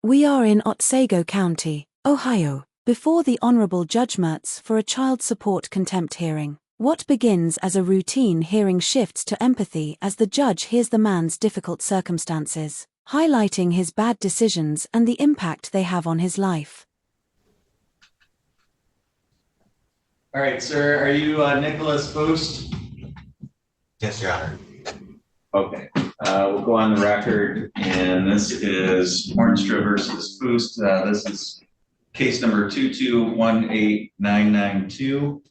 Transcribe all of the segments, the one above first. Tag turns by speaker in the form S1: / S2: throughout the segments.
S1: We are in Otsego County, Ohio, before the Honorable Judge Mertz for a child support contempt hearing. What begins as a routine hearing shifts to empathy as the judge hears the man's difficult circumstances, highlighting his bad decisions and the impact they have on his life.
S2: All right, sir, are you Nicholas Boost?
S3: Yes, Your Honor.
S2: Okay, we'll go on the record, and this is Hornstra versus Boost. This is case number 2218992.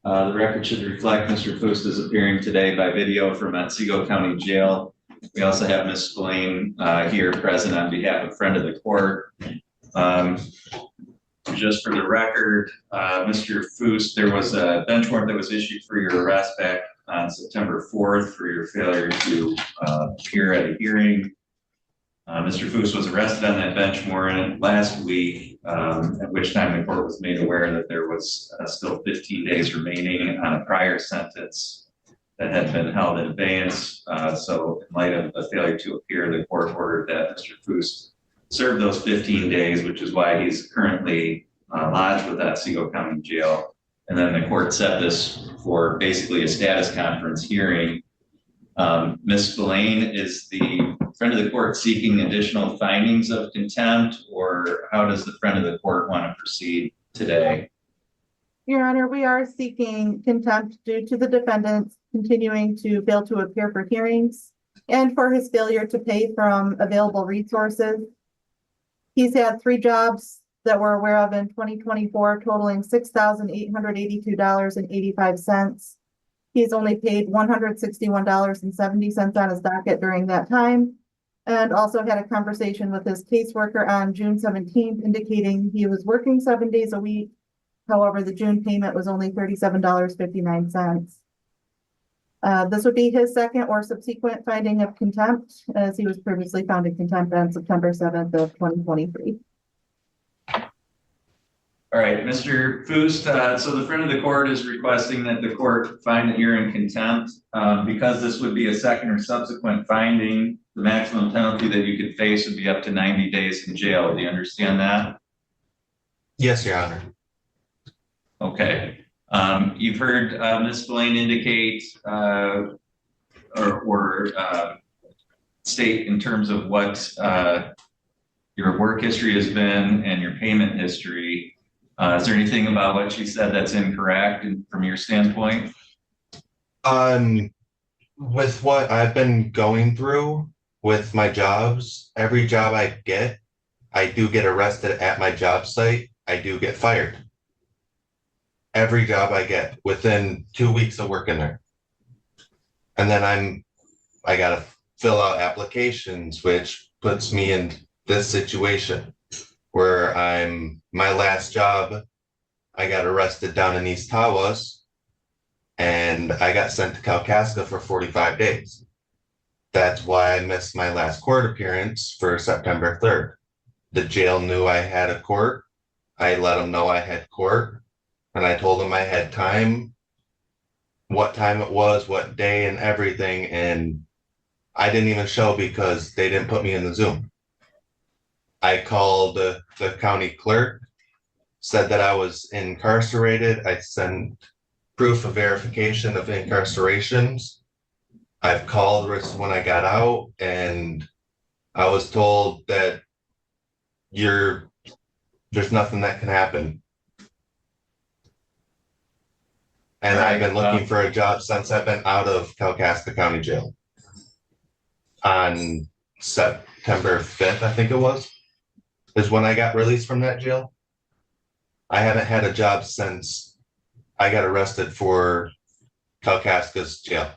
S2: The record should reflect Mr. Boost is appearing today by video from Otsego County Jail. We also have Ms. Blaine here present on behalf of friend of the court. Just for the record, Mr. Foose, there was a bench warrant that was issued for your arrest back on September 4th for your failure to appear at a hearing. Mr. Foose was arrested on that bench warrant last week, at which time the court was made aware that there was still 15 days remaining on a prior sentence that had been held in abeyance. So in light of the failure to appear, the court ordered that Mr. Foose serve those 15 days, which is why he's currently lodged with Otsego County Jail. And then the court set this for basically a status conference hearing. Ms. Blaine, is the friend of the court seeking additional findings of contempt, or how does the friend of the court want to proceed today?
S4: Your Honor, we are seeking contempt due to the defendant continuing to fail to appear for hearings and for his failure to pay from available resources. He's had 3 jobs that we're aware of in 2024, totaling $6,882.85. He's only paid $161.70 on his docket during that time, and also had a conversation with his caseworker on June 17th, indicating he was working 7 days a week. However, the June payment was only $37.59. This would be his second or subsequent finding of contempt, as he was previously found in contempt on September 7th of 2023.
S2: All right, Mr. Foose, so the friend of the court is requesting that the court find that you're in contempt. Because this would be a second or subsequent finding, the maximum penalty that you could face would be up to 90 days in jail. Do you understand that?
S3: Yes, Your Honor.
S2: Okay. You've heard Ms. Blaine indicate or state in terms of what your work history has been and your payment history. Is there anything about what she said that's incorrect from your standpoint?
S3: With what I've been going through with my jobs, every job I do get arrested at my job site. I do get fired. Every job I get within 2 weeks of working there. And then I gotta fill out applications, which puts me in this situation where my last job, I got arrested down in East Tawas and I got sent to Kalkaska for 45 days. That's why I missed my last court appearance for September 3rd. The jail knew I had a court. I let them know I had court, and I told them I had time, what time it was, what day and everything. And I didn't even show because they didn't put me in the Zoom. I called the county clerk, said that I was incarcerated. I sent proof of verification of incarcerations. I've called when I got out, and I was told that there's nothing that can happen. And I've been looking for a job since I've been out of Kalkaska County Jail. On September 5th, I think it was when I got released from that jail. I haven't had a job since I got arrested for Kalkaska's jail.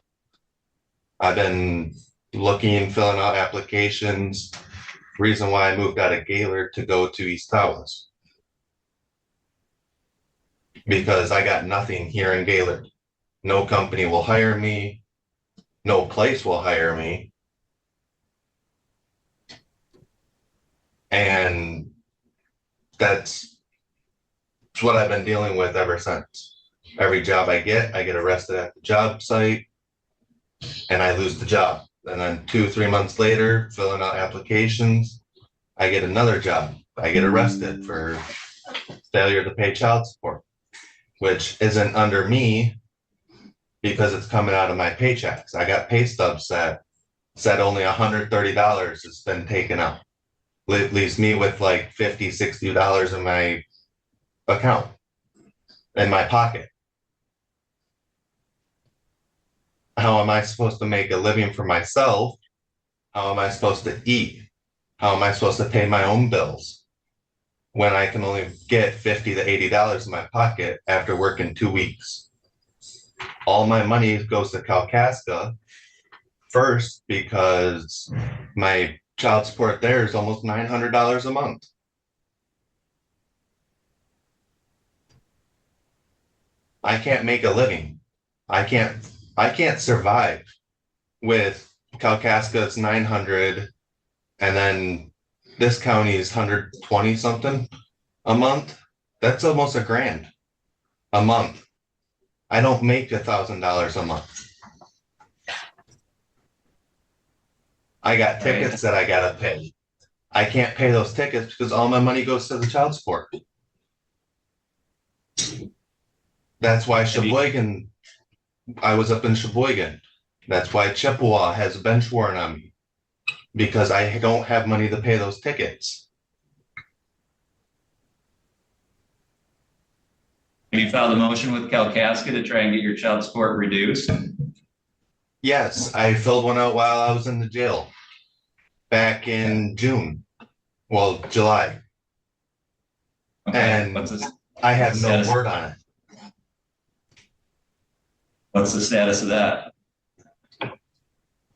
S3: I've been looking, filling out applications. Reason why I moved out of Gaylord to go to East Tawas, because I got nothing here in Gaylord. No company will hire me. No place will hire me. And that's what I've been dealing with ever since. Every job I get arrested at the job site and I lose the job. And then 2-3 months later, filling out applications, I get another job. I get arrested for failure to pay child support, which isn't under me because it's coming out of my paychecks. I got pay stubs that said only $130 has been taken out. Leaves me with like $50, $60 in my account, in my pocket. How am I supposed to make a living for myself? How am I supposed to eat? How am I supposed to pay my own bills when I can only get $50 to $80 in my pocket after working 2 weeks? All my money goes to Kalkaska first because my child support there is almost $900 a month. I can't make a living. I can't survive with Kalkaska's 900 and then this county is 120 something a month. That's almost $1,000 a month. I don't make $1,000 a month. I got tickets that I gotta pay. I can't pay those tickets because all my money goes to the child support. That's why Sheboygan, I was up in Sheboygan. That's why Chippewa has a bench warrant on me, because I don't have money to pay those tickets.
S2: Have you filed a motion with Kalkaska to try and get your child support reduced?
S3: Yes, I filled one out while I was in the jail back in June, well, July.
S2: Okay.
S3: And I have no word on it.
S2: What's the status of that?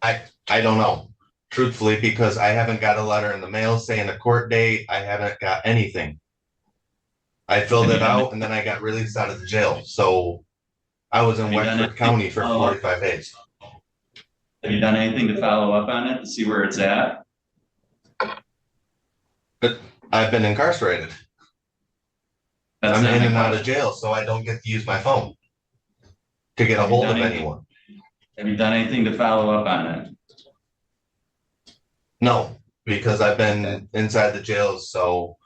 S3: I don't know, truthfully, because I haven't got a letter in the mail saying a court date. I haven't got anything. I filled it out and then I got released out of the jail. So I was in Wexford County for 45 days.
S2: Have you done anything to follow up on it to see where it's at?
S3: But I've been incarcerated. I'm in and out of jail, so I don't get to use my phone to get a hold of anyone.
S2: Have you done anything to follow up on it?
S3: No, because I've been inside the jail, so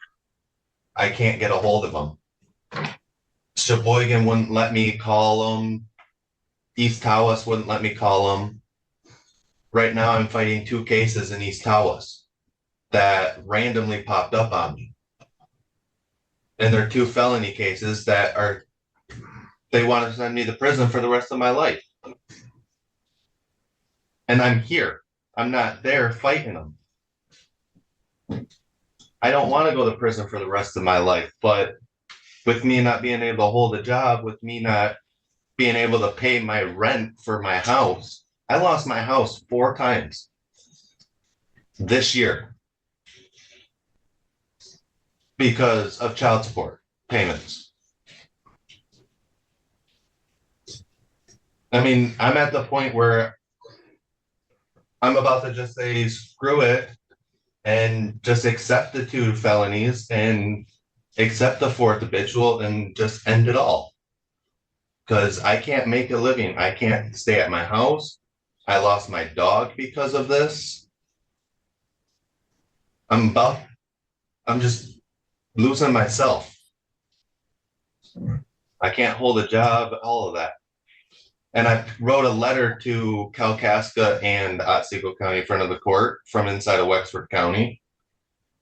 S3: I can't get a hold of them. Sheboygan wouldn't let me call them. East Tawas wouldn't let me call them. Right now I'm fighting 2 cases in East Tawas that randomly popped up on me. And they're 2 felony cases that they want to send me to prison for the rest of my life. And I'm here. I'm not there fighting them. I don't want to go to prison for the rest of my life, but with me not being able to hold a job, with me not being able to pay my rent for my house, I lost my house 4 times this year because of child support payments. I mean, I'm at the point where I'm about to just say, screw it, and just accept the 2 felonies and accept the 4th habitual and just end it all. Because I can't make a living. I can't stay at my house. I lost my dog because of this. I'm just losing myself. I can't hold a job, all of that. And I wrote a letter to Kalkaska and Otsego County in front of the court from inside of Wexford County,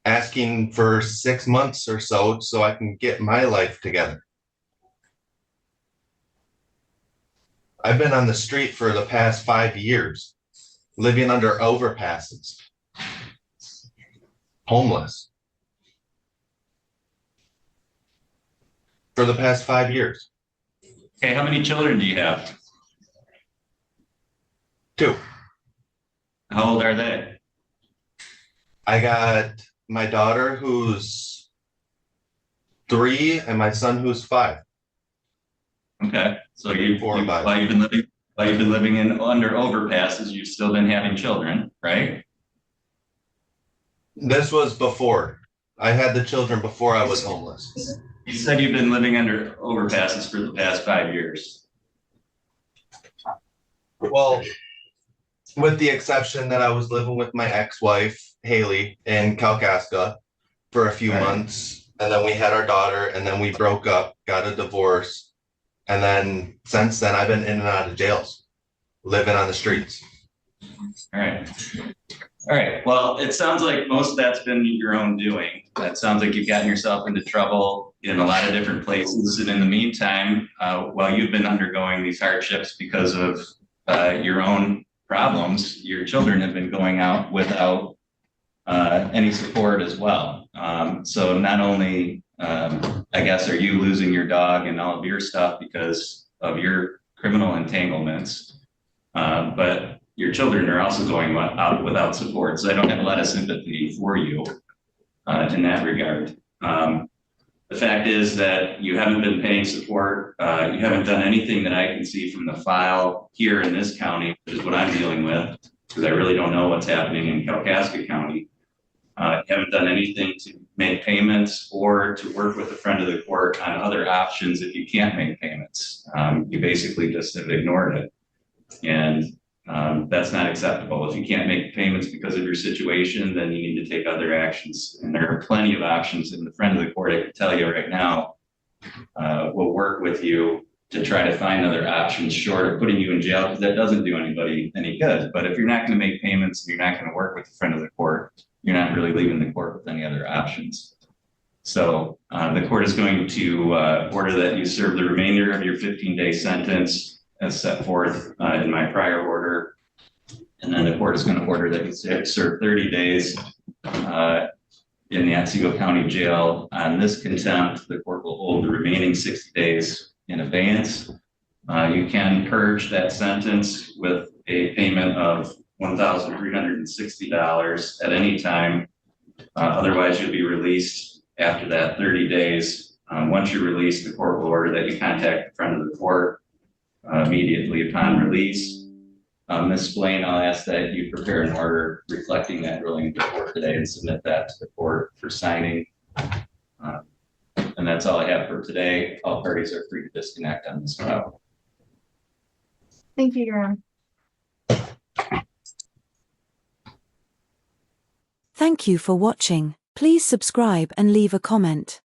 S3: asking for 6 months or so I can get my life together. I've been on the street for the past 5 years, living under overpasses, homeless. For the past 5 years.
S2: Okay, how many children do you have?
S3: 2.
S2: How old are they?
S3: I got my daughter who's 3 and my son who's 5.
S2: Okay, so while you've been living in under overpasses, you've still been having children, right?
S3: This was before. I had the children before I was homeless.
S2: You said you've been living under overpasses for the past 5 years.
S3: Well, with the exception that I was living with my ex-wife Haley in Kalkaska for a few
S2: Right.
S3: months. And then we had our daughter, and then we broke up, got a divorce. And then since then, I've been in and out of jails, living on the streets.
S2: All right. All right. Well, it sounds like most of that's been your own doing. That sounds like you've gotten yourself into trouble in a lot of different places. And in the meantime, while you've been undergoing these hardships because of your own problems, your children have been going out without any support as well. So not only, I guess, are you losing your dog and all of your stuff because of your criminal entanglements, but your children are also going out without support. So I don't have a lot of sympathy for you in that regard. The fact is that you haven't been paying support. You haven't done anything that I can see from the file here in this county, which is what I'm dealing with, because I really don't know what's happening in Kalkaska County. You haven't done anything to make payments or to work with a friend of the court on other options if you can't make payments. You basically just have ignored it. And that's not acceptable. If you can't make payments because of your situation, then you need to take other actions. And there are plenty of options. And the friend of the court, I can tell you right now, will work with you to try to find other options short of putting you in jail, because that doesn't do anybody any good. But if you're not going to make payments and you're not going to work with the friend of the court, you're not really leaving the court with any other options. So the court is going to order that you serve the remainder of your 15-day sentence as set forth in my prior order. And then the court is going to order that you serve 30 days in the Otsego County Jail on this contempt. The court will hold the remaining 60 days in abeyance. You can purge that sentence with a payment of $1,360 at any time. Otherwise, you'll be released after that 30 days. Once you're released, the court will order that you contact the friend of the court immediately upon release. Ms. Blaine, I'll ask that you prepare an order reflecting that ruling to the court today and submit that to the court for signing. And that's all I have for today. All parties are free to disconnect on this file.
S4: Thank you, Your Honor.
S1: Thank you for watching. Please subscribe and leave a comment.